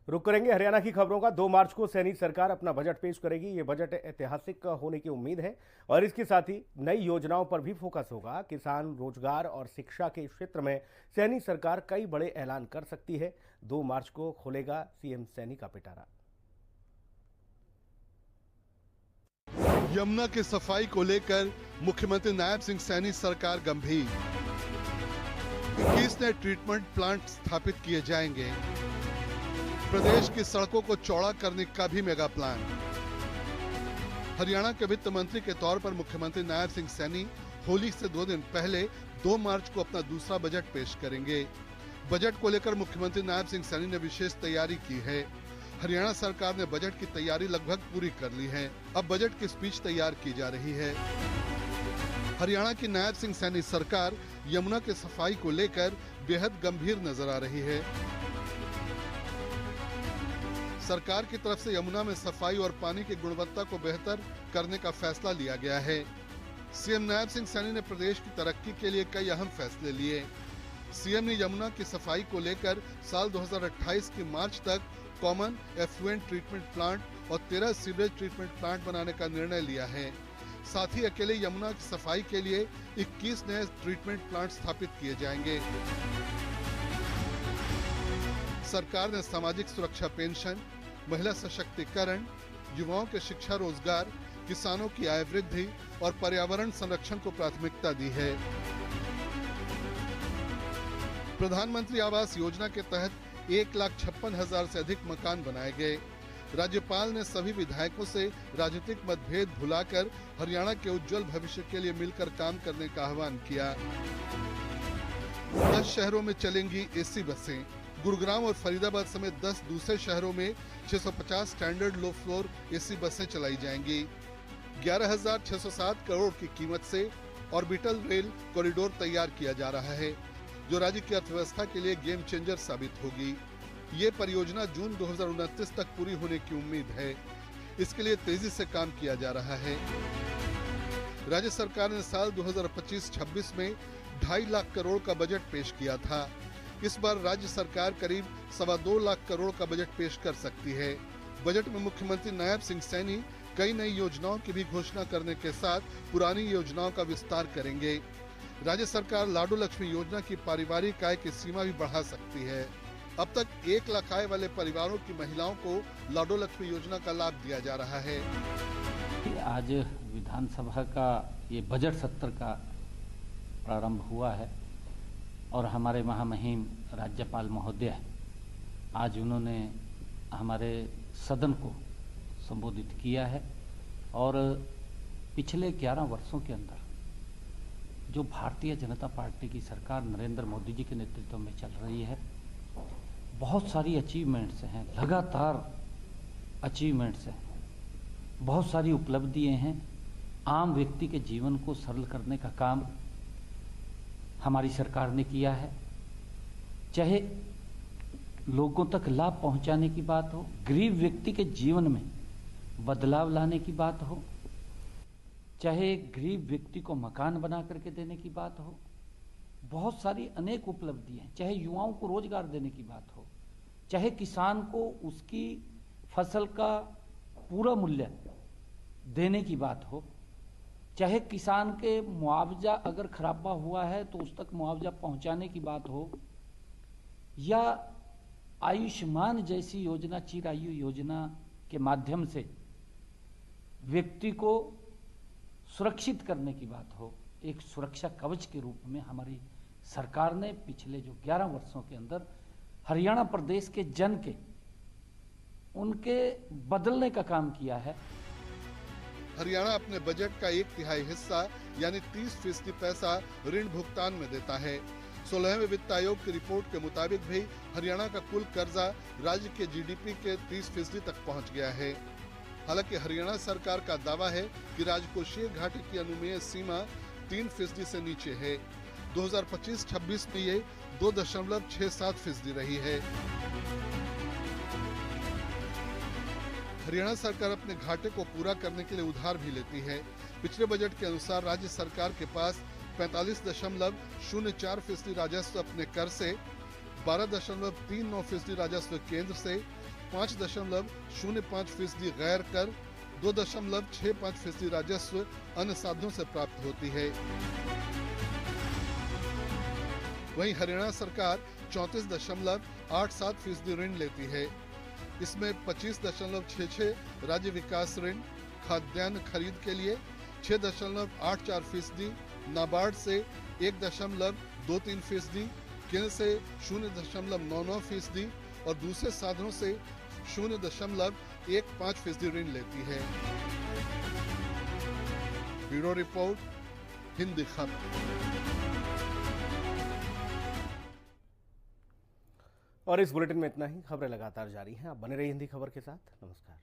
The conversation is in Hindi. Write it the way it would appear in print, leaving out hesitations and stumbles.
रुक करेंगे हरियाणा की खबरों का। 2 मार्च को सैनी सरकार अपना बजट पेश करेगी। ये बजट ऐतिहासिक होने की उम्मीद है और इसके साथ ही नई योजनाओं पर भी फोकस होगा। किसान, रोजगार और शिक्षा के क्षेत्र में सैनी सरकार कई बड़े ऐलान कर सकती है। 2 मार्च को खुलेगा सीएम सैनी का पिटारा। यमुना की सफाई को लेकर मुख्यमंत्री नायब सिंह सैनी सरकार गंभीर। 21 नए ट्रीटमेंट प्लांट स्थापित किए जाएंगे। प्रदेश की सड़कों को चौड़ा करने का भी मेगा प्लान। हरियाणा के वित्त मंत्री के तौर पर मुख्यमंत्री नायब सिंह सैनी होली से 2 दिन पहले 2 मार्च को अपना दूसरा बजट पेश करेंगे। बजट को लेकर मुख्यमंत्री नायब सिंह सैनी ने विशेष तैयारी की है। हरियाणा सरकार ने बजट की तैयारी लगभग पूरी कर ली है। अब बजट की स्पीच तैयार की जा रही है। हरियाणा की नायब सिंह सैनी सरकार यमुना की सफाई को लेकर बेहद गंभीर नजर आ रही है। सरकार की तरफ से यमुना में सफाई और पानी की गुणवत्ता को बेहतर करने का फैसला लिया गया है। सीएम नायब सिंह सैनी ने प्रदेश की तरक्की के लिए कई अहम फैसले लिए। सीएम ने यमुना की सफाई को लेकर साल 2028 की मार्च तक कॉमन एफ्लुएंट ट्रीटमेंट प्लांट और 13 सीवरेज ट्रीटमेंट प्लांट बनाने का निर्णय लिया है। साथ ही अकेले यमुना की सफाई के लिए 21 नए ट्रीटमेंट प्लांट स्थापित किए जाएंगे। सरकार ने सामाजिक सुरक्षा पेंशन, महिला सशक्तिकरण, युवाओं के शिक्षा रोजगार, किसानों की आय वृद्धि और पर्यावरण संरक्षण को प्राथमिकता दी है। प्रधानमंत्री आवास योजना के तहत 1,56,000 से अधिक मकान बनाए गए। राज्यपाल ने सभी विधायकों से राजनीतिक मतभेद भुलाकर हरियाणा के उज्जवल भविष्य के लिए मिलकर काम करने का आह्वान किया। 10 शहरों में चलेंगी एसी बसें। गुरुग्राम और फरीदाबाद समेत 10 दूसरे शहरों में 650 स्टैंडर्ड लो फ्लोर एसी बसें चलाई जाएंगी। 11,607 करोड़ की कीमत से ऑर्बिटल रेल कॉरिडोर तैयार किया जा रहा है, जो राज्य की अर्थव्यवस्था के लिए गेम चेंजर साबित होगी। ये परियोजना जून 2029 तक पूरी होने की उम्मीद है। इसके लिए तेजी से काम किया जा रहा है। राज्य सरकार ने साल 2025-26 में 2.5 लाख करोड़ का बजट पेश किया था। इस बार राज्य सरकार करीब 2.25 लाख करोड़ का बजट पेश कर सकती है। बजट में मुख्यमंत्री नायब सिंह सैनी कई नई योजनाओं की भी घोषणा करने के साथ पुरानी योजनाओं का विस्तार करेंगे। राज्य सरकार लाडो लक्ष्मी योजना की पारिवारिक आय की सीमा भी बढ़ा सकती है। अब तक 1 लाख आय वाले परिवारों की महिलाओं को लाडो लक्ष्मी योजना का लाभ दिया जा रहा है। आज विधानसभा का ये बजट सत्र का प्रारंभ हुआ है और हमारे महामहिम राज्यपाल महोदय आज उन्होंने हमारे सदन को संबोधित किया है। और पिछले 11 वर्षों के अंदर जो भारतीय जनता पार्टी की सरकार नरेंद्र मोदी जी के नेतृत्व में चल रही है, बहुत सारी अचीवमेंट्स हैं, लगातार अचीवमेंट्स हैं, बहुत सारी उपलब्धियां हैं। आम व्यक्ति के जीवन को सरल करने का काम हमारी सरकार ने किया है। चाहे लोगों तक लाभ पहुंचाने की बात हो, गरीब व्यक्ति के जीवन में बदलाव लाने की बात हो, चाहे गरीब व्यक्ति को मकान बना करके देने की बात हो, बहुत सारी अनेक उपलब्धियां हैं। चाहे युवाओं को रोजगार देने की बात हो, चाहे किसान को उसकी फसल का पूरा मूल्य देने की बात हो, चाहे किसान के मुआवजा अगर खराबा हुआ है तो उस तक मुआवजा पहुंचाने की बात हो, या आयुष्मान जैसी योजना, चिरायु योजना के माध्यम से व्यक्ति को सुरक्षित करने की बात हो, एक सुरक्षा कवच के रूप में हमारी सरकार ने पिछले जो 11 वर्षों के अंदर हरियाणा प्रदेश के जन के उनके बदलने का काम किया है। हरियाणा अपने बजट का 1/3 हिस्सा यानी 30% पैसा ऋण भुगतान में देता है। 16वें वित्त आयोग की रिपोर्ट के मुताबिक भी हरियाणा का कुल कर्जा राज्य के जीडीपी के 30% तक पहुंच गया है। हालांकि हरियाणा सरकार का दावा है कि राजकोषीय घाटे की अनुमेय सीमा 3% से नीचे है। 2025-26 में ये 2.67% रही है। हरियाणा सरकार अपने घाटे को पूरा करने के लिए उधार भी लेती है। पिछले बजट के अनुसार राज्य सरकार के पास 45.04% राजस्व अपने कर से, 12.39% राजस्व केंद्र से, 5.05% गैर कर, 2.65% राजस्व अन्य साधनों से प्राप्त होती है। वहीं हरियाणा सरकार 34.87% ऋण लेती है। इसमें 25.66 राज्य विकास ऋण, खाद्यान्न खरीद के लिए 6.84%, नाबार्ड से 1.23%, केंद्र से 0.99% और दूसरे साधनों से 0.15% ऋण लेती है। ब्यूरो रिपोर्ट, हिंदी खबर। और इस बुलेटिन में इतना ही। खबरें लगातार जारी हैं, आप बने रहिए हिंदी खबर के साथ। नमस्कार।